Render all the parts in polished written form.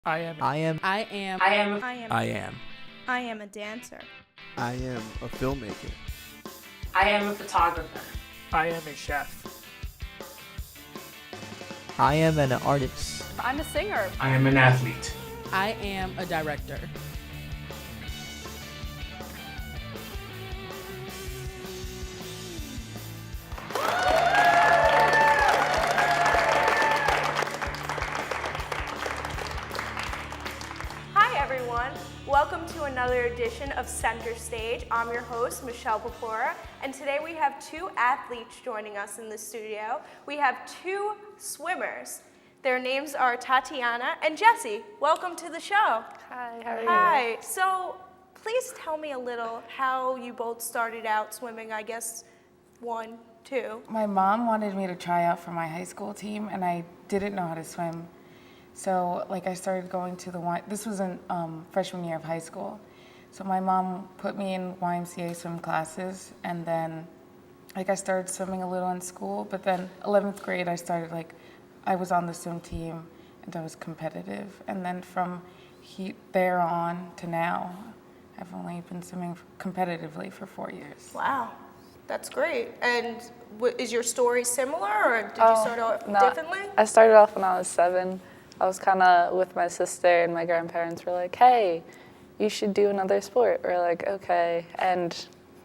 I am. I am. I am. I am. I am. I am. I am a dancer. I am a filmmaker. I am a photographer. I am a chef. I am an artist. I'm a singer. I am an athlete. I am a director. Hi everyone. Welcome to another edition of Center Stage. I'm your host, Michelle Purpura, and today we have two athletes joining us in the studio. We have two swimmers. Their names are Tatianna and Jessie. Welcome to the show. Hi, how are you? Hi. So please tell me a little how you both started out swimming, I guess 1, 2. My mom wanted me to try out for my high school team, and I didn't know how to swim. So, I started going to this was in freshman year of high school. So my mom put me in YMCA swim classes, and then, I started swimming a little in school, but then 11th grade, I was on the swim team, and I was competitive. And then from there on to now, I've only been swimming competitively for 4 years. Wow. That's great. And is your story similar, or did you start out differently? I started off when I was 7. I was kind of with my sister, and my grandparents were like, hey, you should do another sport. We're like, okay. And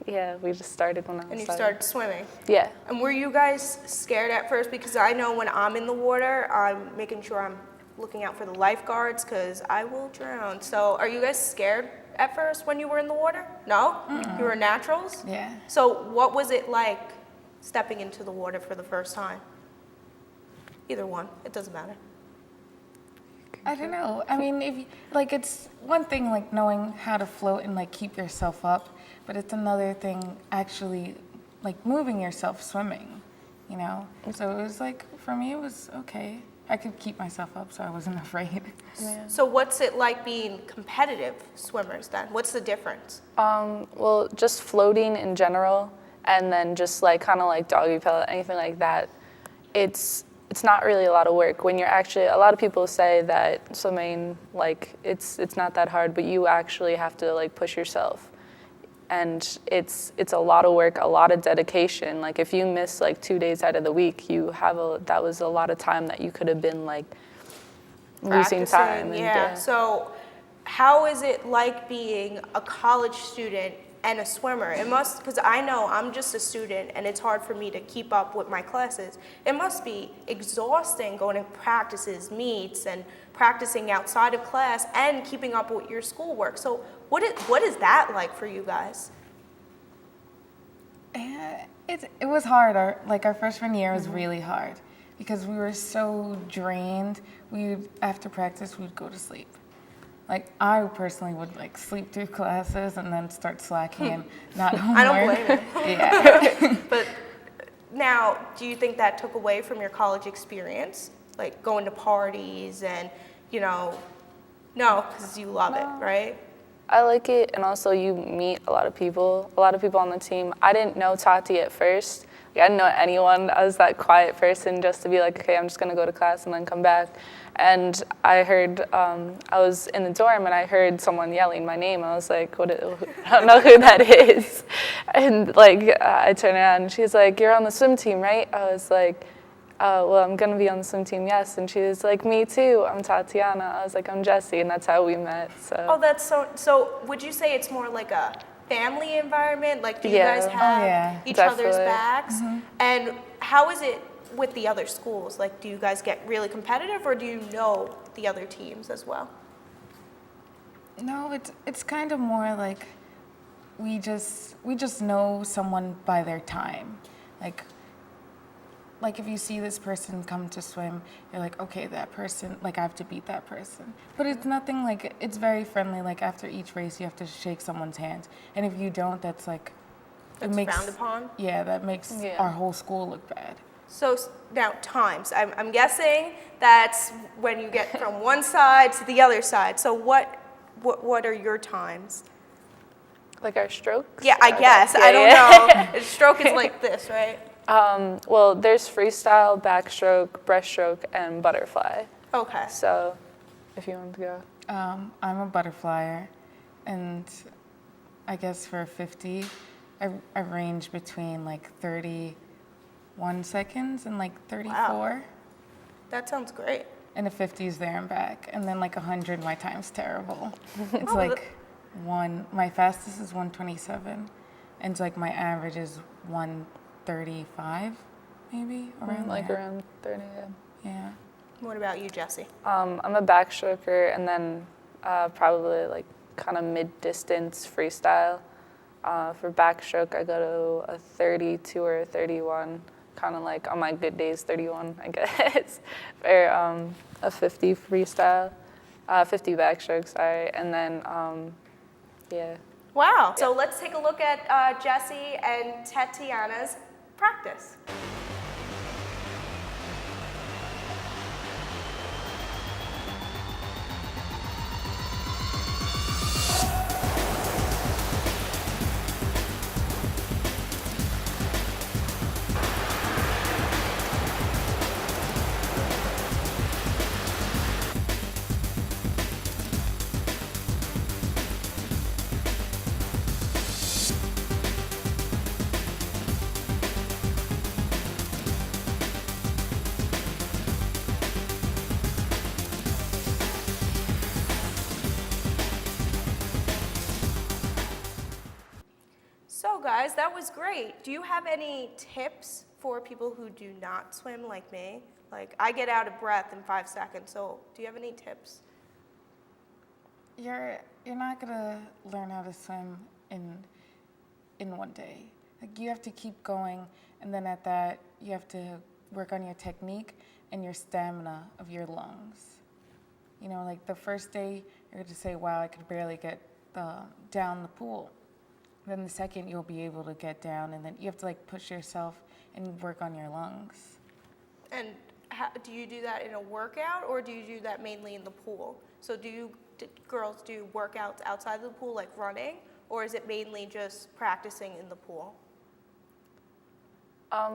yeah, we just started when I was 7. And you started swimming? Yeah. And were you guys scared at first? Because I know when I'm in the water, I'm making sure I'm looking out for the lifeguards because I will drown. So are you guys scared at first when you were in the water? No? You were naturals? Yeah. So what was it like stepping into the water for the first time? Either one. It doesn't matter. I don't know. I mean, if you, it's one thing knowing how to float and keep yourself up, but it's another thing actually moving yourself swimming, you know? So it was for me it was okay. I could keep myself up, so I wasn't afraid. Yeah. So what's it like being competitive swimmers then? What's the difference? Well, just floating in general, and then just kind of doggy paddle, anything like that, it's not really a lot of work. When you're actually, a lot of people say that swimming, it's not that hard, but you actually have to push yourself. And it's a lot of work, a lot of dedication. If you miss 2 days out of the week, that was a lot of time that you could have been losing time. Yeah. So how is it like being a college student and a swimmer? It must, because I know I'm just a student and it's hard for me to keep up with my classes. It must be exhausting going to practices, meets, and practicing outside of class and keeping up with your schoolwork. So what is that like for you guys? It was hard. Our freshman year was really hard because we were so drained. After practice, we'd go to sleep. I personally would sleep through classes and then start slacking and not homework. I don't blame you. Yeah. But now, do you think that took away from your college experience? Going to parties and, no, because you love it, right? I like it, and also you meet a lot of people on the team. I didn't know Tati at first. I didn't know anyone. I was that quiet person just to be okay, I'm just going to go to class and then come back. And I heard, I was in the dorm and I heard someone yelling my name. I was like, I don't know who that is. And I turned around and she's like, you're on the swim team, right? I was like, well, I'm going to be on the swim team, yes. And she was like, me too, I'm Tatianna. I was like, I'm Jessie, and that's how we met. So. Oh, that's so would you say it's more like a family environment? Do you guys have each other's backs? Mm-hmm. And how is it with the other schools? Do you guys get really competitive, or do you know the other teams as well? No, it's kind of more we just know someone by their time. If you see this person come to swim, you're okay, that person, I have to beat that person. But it's nothing it's very friendly. After each race, you have to shake someone's hand. And if you don't, that's it makes frowned upon? Yeah, that makes our whole school look bad. So now times, I'm guessing that's when you get from one side to the other side. So what are your times? Our strokes? Yeah, I guess. I don't know. A stroke is like this, right? Well, there's freestyle, backstroke, breaststroke, and butterfly. Okay. So if you want to go. I'm a butterflyer, and I guess for a 50, I range between like 31 seconds and like 34. Wow. That sounds great. And a 50 is there and back. And then like 100, my time's terrible. It's Oh, like my fastest is 127. And it's like my average is 135, maybe, around Like there. around 30, yeah. Yeah. What about you, Jessie? I'm a backstroker, and then probably like kind of mid-distance freestyle. For backstroke, I go to a 32 or a 31, kind of like on my good days, 31, I guess. For a 50 freestyle, 50 backstroke, sorry, and then, yeah. Wow. So let's take a look at Jessie and Tatianna's practice. So guys, that was great. Do you have any tips for people who do not swim like me? Like, I get out of breath in 5 seconds, so do you have any tips? You're not gonna learn how to swim in one day. Like, you have to keep going, and then at that, you have to work on your technique and your stamina of your lungs. You know, like the first day, you're gonna say, wow, I could barely get down the pool. Then the second, you'll be able to get down, and then you have to like push yourself and work on your lungs. And do you do that in a workout, or do you do that mainly in the pool? So do girls do workouts outside of the pool, like running, or is it mainly just practicing in the pool?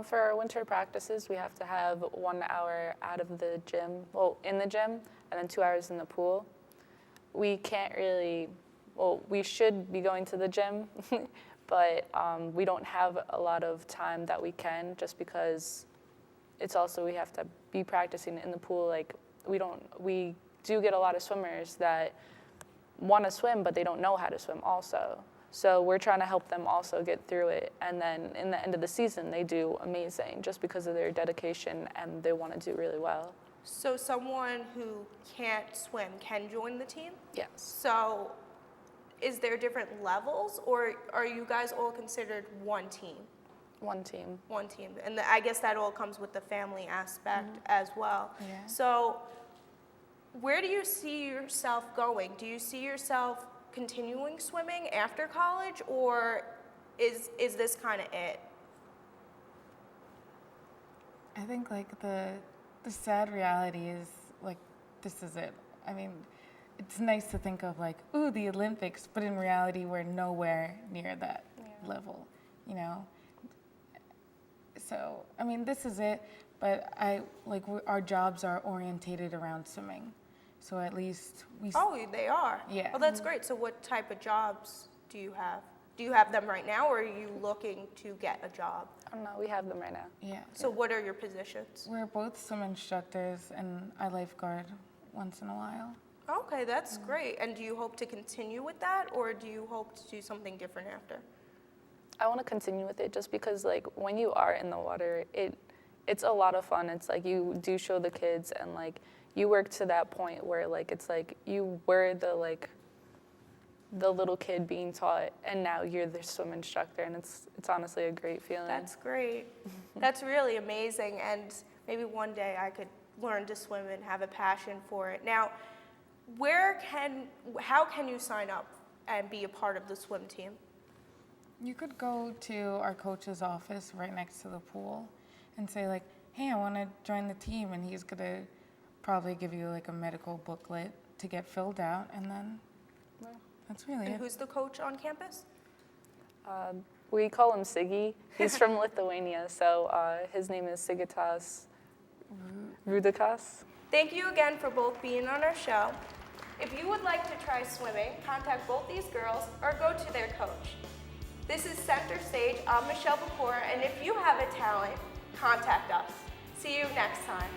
For our winter practices, we have to have 1 hour out of the gym, well, in the gym, and then 2 hours in the pool. We can't really, well, we should be going to the gym, but we don't have a lot of time that we can, just because it's also, we have to be practicing in the pool. Like, we do get a lot of swimmers that want to swim, but they don't know how to swim also. So we're trying to help them also get through it. And then in the end of the season, they do amazing just because of their dedication, and they want to do really well. So someone who can't swim can join the team? Yes. So is there different levels, or are you guys all considered one team? One team. One team. And I guess that all comes with the family aspect as well. Yeah. So where do you see yourself going? Do you see yourself continuing swimming after college, or is this kind of it? I think like the sad reality is like this is it. I mean, it's nice to think of like, ooh, the Olympics, but in reality we're nowhere near that level, you know. So I mean, this is it, but our jobs are orientated around swimming, so at least we. Oh, they are? Yeah. Oh, that's great. So what type of jobs do you have? Do you have them right now, or are you looking to get a job? Oh no, we have them right now. Yeah. So what are your positions? We're both swim instructors, and I lifeguard once in a while. Okay, that's great. And do you hope to continue with that, or do you hope to do something different after? I want to continue with it just because, like, when you are in the water, it's a lot of fun. It's like you do show the kids, and like you work to that point where like it's like you were the little kid being taught, and now you're the swim instructor, and it's honestly a great feeling. That's great. That's really amazing, and maybe one day I could learn to swim and have a passion for it. Now, how can you sign up and be a part of the swim team? You could go to our coach's office right next to the pool and say like, hey, I want to join the team, and he's gonna probably give you like a medical booklet to get filled out, and then that's really And it. who's the coach on campus? We call him Siggy. He's from Lithuania, so his name is Sigitas Rudikas. Thank you again for both being on our show. If you would like to try swimming, contact both these girls or go to their coach. This is Center Stage. I'm Michelle Purpura, and if you have a talent, contact us. See you next time.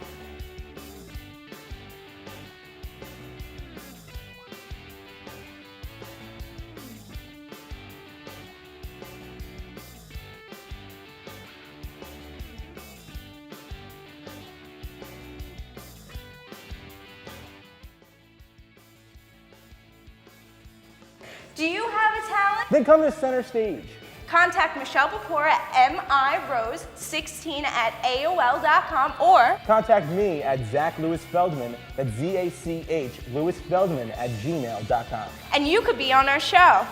Do you have a talent? Then come to Center Stage. Contact Michelle Purpura at mirose16@aol.com or Contact me at Zach Lewis Feldman, that's ZACH Lewis Feldman at gmail.com. and you could be on our show.